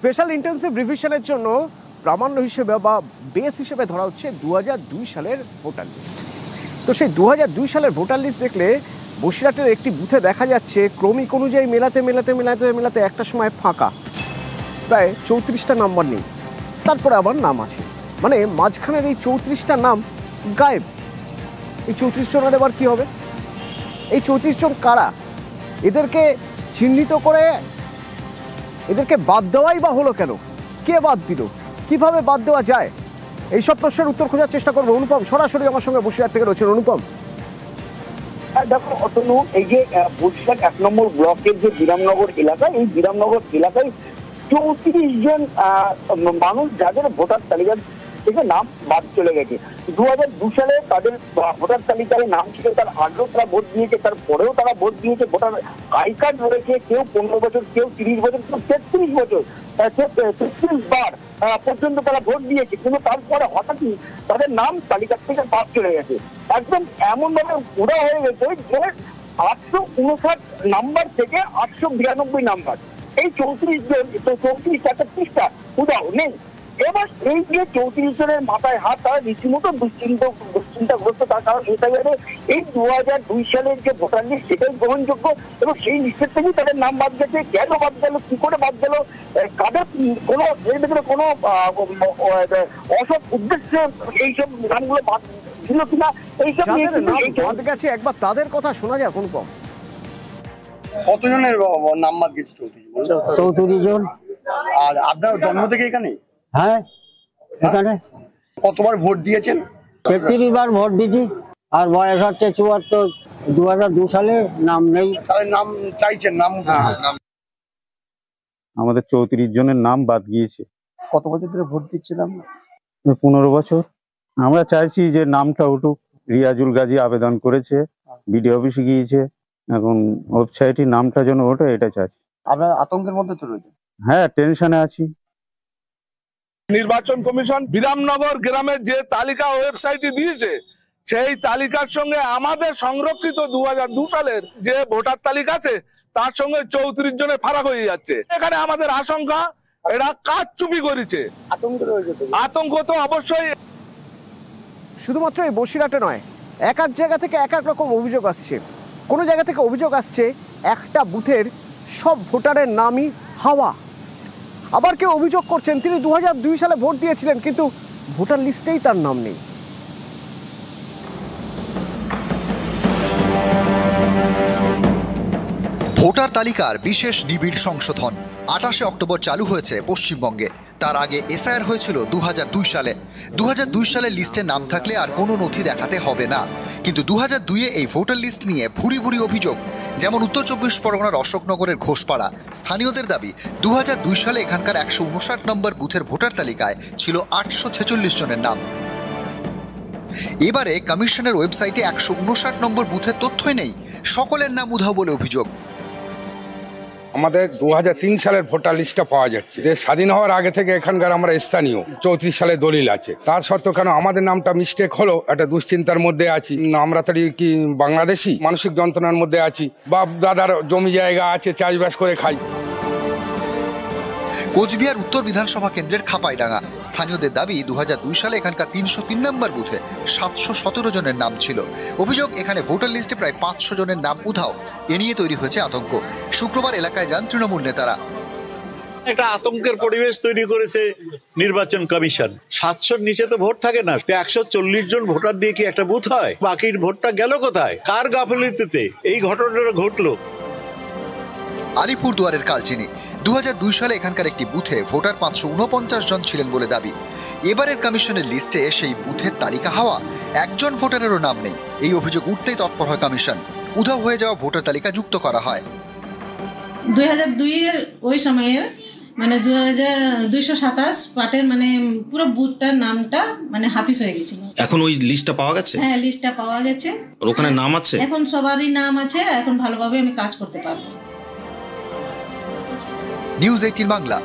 Special intensive রিভিশনের জন্য প্রামাণ্য হিসেবে বা বেস হিসেবে ধরা হচ্ছে 2002 সালের ভোটার লিস্ট। তো সেই 2002 সালের ভোটার লিস্ট দেখলে বসিরহাটের একটি বুথে দেখা যাচ্ছে ক্রমিক অনুযায়ী মেলাতে একটা সময় ফাঁকা, প্রায় 34টা নাম্বার নেই, তারপরে আবার নাম আছে, মানে মাঝখানের এই 34টা নাম গায়েব। এই 34 জনের এবার কি হবে? এই 34 জন কারা? এদেরকে চিহ্নিত করে এদেরকে বাদ দেওয়াই বা হলো কেন? কে বাদ দিল? কিভাবে বাদ দেওয়া যায়? এইসব প্রশ্নের উত্তর খোঁজার চেষ্টা করবো। অনুপম সরাসরি আমার সঙ্গে বসিরহাট থেকে রয়েছেন। অনুপম, দেখো অতনু, এই যে বসিরহাট 1 নম্বর ব্লকের যে বিরামনগর এলাকা, এই বিরামনগর এলাকায় 34 জন মানুষ যাদের ভোটার তালিকা থেকে নাম বাদ চলে গেছে। 2002 সালে তাদের ভোটার তালিকায় নাম ছিল, তার আগেও তারা ভোট দিয়েছে, তারপরেও তারা ভোট দিয়েছে। ভোটার আই কার্ড রয়েছে, কেউ 15 বছর, কেউ 30 বছর, কেউ 33 বছর, 33 বার পর্যন্ত তারা ভোট দিয়েছে। কিন্তু তারপরে হঠাৎই তাদের নাম তালিকা থেকে বাদ চলে গেছে। একদম এমন ভাবে উড়া হয়ে গেছে যে 859 নাম্বার থেকে 892 নাম্বার, এই 34 জন, 34টা উদাও নেই। এবার এই যে 34 জনের মাথায় হাত, তারা রীতিমতো দুশ্চিন্তাগ্রস্ত। তার কারণ এসআইআরে এই 2002 সালের যে ভোটার লিস্ট সেটাই গ্রহণযোগ্য, এবং সেই লিস্টের থেকেই তাদের নাম বাদ গেছে। কেন বাদ গেল, কি করে বাদ গেল, কাদের কোনো এর ভিতরে কোনো অসৎ উদ্দেশ্যে এইসব নামগুলো বাদ ছিল কিনা, এইসব বাদ গেছে, একবার তাদের কথা শোনা যায়। অনুপম, কতজনের নাম বাদ গেছে? 34 জন। আর আপনার জন্ম থেকে এখানে? হ্যাঁ, এখানে। কতবার ভোট দিয়েছেন? 33 বার ভোট দিয়েছি। আর বয়স হচ্ছে 74। 2002 সালে নাম নেই। তাহলে নাম চাইছেন? নাম আমাদের 34 জনের নাম বাদ গিয়েছে। কত বছর ধরে ভোট দিচ্ছিলাম? 15 বছর। আমরা চাইছি যে নামটা উঠুক। রিয়াজুল গাজী আবেদন করেছে, বিডিও অফিসে গিয়েছে, এখন ওয়েবসাইটে নামটা যেন ওঠে, এটা চাইছি। আপনার আতঙ্কের মধ্যে তো রয়েছে? হ্যাঁ, টেনশনে আছি। নির্বাচন কমিশন বিরামনগর গ্রামের যে তালিকা ওয়েবসাইটে দিয়েছে, সেই তালিকার সঙ্গে আমাদের সংরক্ষিত 2002 সালের যে ভোটার তালিকা আছে তার সঙ্গে 34 জনের ফারাক হয়ে যাচ্ছে। এখানে আমাদের আশঙ্কা এরা কাজ চুপি করেছে। আতঙ্ক তো অবশ্যই। শুধুমাত্র এই বসিরহাটে নয়, এক এক জায়গা থেকে এক এক রকম অভিযোগ আসছে। কোনো জায়গা থেকে অভিযোগ আসছে একটা বুথের সব ভোটারের নামই হাওয়া। আবার কেউ অভিযোগ করছেন তিনি 2002 সালে ভোট দিয়েছিলেন, কিন্তু ভোটার লিস্টেই তার নাম নেই। ভোটার তালিকার বিশেষ নিবিড় সংশোধন 28 অক্টোবর চালু হয়েছে পশ্চিমবঙ্গে। তার আগে এসআইআর হয়েছিল 2002 সালে। 2002 সালের লিস্টে নাম থাকলে আর কোনো নথি দেখাতে হবে না। কিন্তু 2002-এ এই ভোটার লিস্ট নিয়ে ভুরি ভুরি অভিযোগ। যেমন উত্তর 24 পরগনার অশোকনগরের ঘোষপাড়া। স্থানীয়দের দাবি 2002 সালে এখানকার 159 নম্বর বুথের ভোটার তালিকায় ছিল 846 জনের নাম। এবারে কমিশনের ওয়েবসাইটে 159 নম্বর বুথের তথ্যই নেই, সকলের নাম উধাও বলে অভিযোগ। আমাদের 2003 সালের ভোটার লিস্টটা পাওয়া যাচ্ছে, যে স্বাধীন হওয়ার আগে থেকে এখানকার আমরা স্থানীয়। 34 সালে দলিল আছে, তার সত্ত্বেও কেন আমাদের নামটা মিস্টেক হলো, একটা দুশ্চিন্তার মধ্যে আছি। আমরা তাহলে কি বাংলাদেশি? মানসিক যন্ত্রণার মধ্যে আছি। বাপ দাদার জমি জায়গা আছে, চাষবাস করে খাই। কোচবিহার উত্তর বিধানসভা কেন্দ্রের খাপাইডাঙ্গা। স্থানীয়দের দাবি 2002 সালে এখানকার 303 নম্বর বুথে 717 জনের নাম ছিল। অভিযোগ এখানে ভোটার লিস্টে প্রায় 500 জনের নাম উধাও। এ নিয়ে তৈরি হয়েছে আতঙ্ক। শুক্রবার এলাকায় যান তৃণমূল নেতারা। একটা আতঙ্কের পরিবেশ তৈরি করেছে নির্বাচন কমিশন। 700-র নিচে তো ভোট থাকে না। 140 জন ভোটার দিয়ে কি একটা বুথ হয়? বাকির ভোটটা গেল কোথায়? কার গাফিলতিতে এই ঘটনাটা ঘটলো? আলিপুরদুয়ারের কালচিনি। 2002 সালে এখানকার একটি বুথে ভোটার 549 জন ছিলেন বলে দাবি। এবারের কমিশনের লিস্টে সেই বুথের তালিকা হাওয়া, একজন ভোটারেরও নাম নেই। এই অভিযোগ উঠতেই তৎপর হয় কমিশন। উধাও হয়ে যাওয়া ভোটার তালিকা যুক্ত করা হয়। 2002-এর ওই সময়ের মানে 2227 পার্টের মানে পুরো বুথটার নামটা মানে হাফিস হয়ে গেছিল। এখন ওই লিস্টটা পাওয়া গেছে? হ্যাঁ, লিস্টটা পাওয়া গেছে। ওখানে নাম আছে? এখন সবারই নাম আছে। এখন ভালোভাবে আমি কাজ করতে পারবো। নিউজ 18 বাংলা।